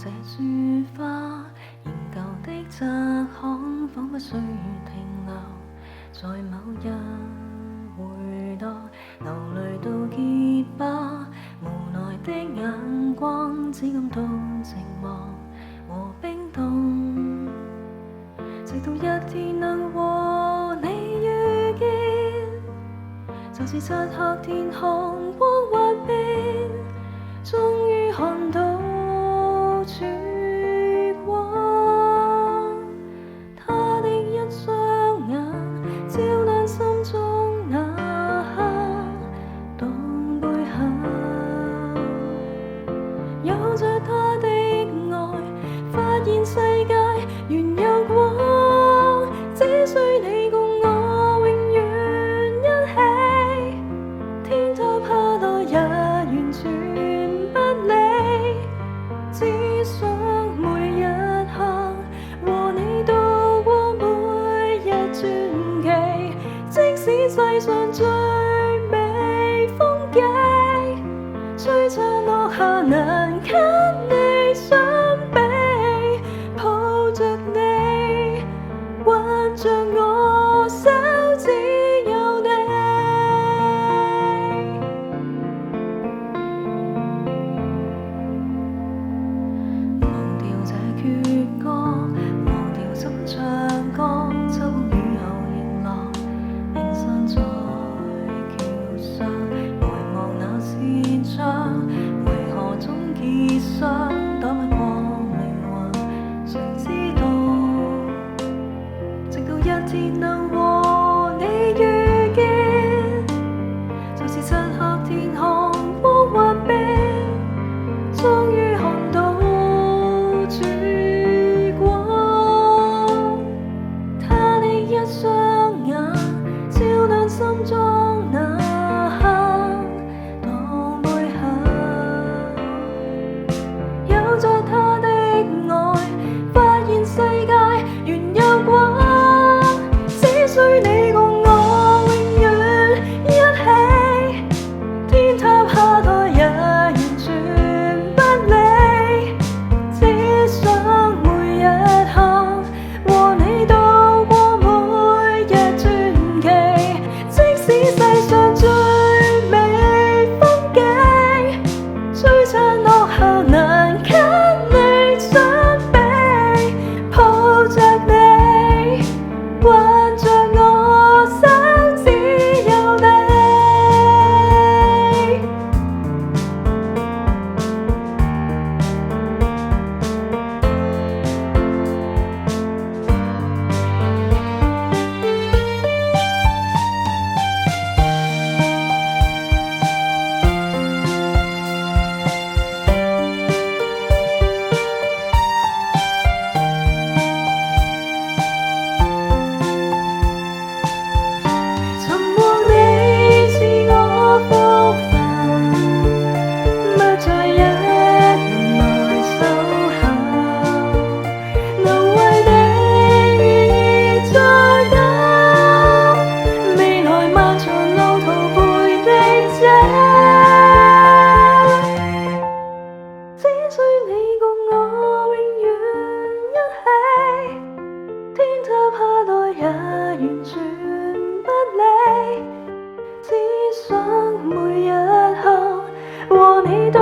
這樹花，仍舊的側巷，彷彿歲月停留在某日回落，流淚到結疤，無奈的眼光，只感到寂寞和冰凍。直到一天能和你遇見，就是漆黑天空光滑變，終於看到曙光。他的一雙眼照亮心中那刻當背後，有着他的愛，發現世界原有光。只需你共我永遠一起，天塌下來也完全不理，只想每一刻和你度過每日傳奇。即使世上最美風景，璀璨落下難跟你相比，抱着你，挽着我手，只有你。忘掉這闕歌，忘掉怎唱歌，秋風雨後迎浪，冰山在橋上，回望那扇窗，為何總結霜，躲不過命運，誰知道？直到一天能和你遇見，就是漆黑天空光滑變，終於看到曙光。他的一雙眼照亮心中那刻當背後，有着他的愛，發現世界原有光。只需你共我永遠一起，天塌下來也完全不理，只想每一刻和你度過每日傳奇。即使世上最美風景，璀璨落下難跟你相比，抱着你，挽着我手，只有你。尋獲你是我福分，不再一人來守候，能為你願意再等，未來漫長路途陪你走。只需你共我永遠一起，天塌下來也完全不理，只想每一刻和你度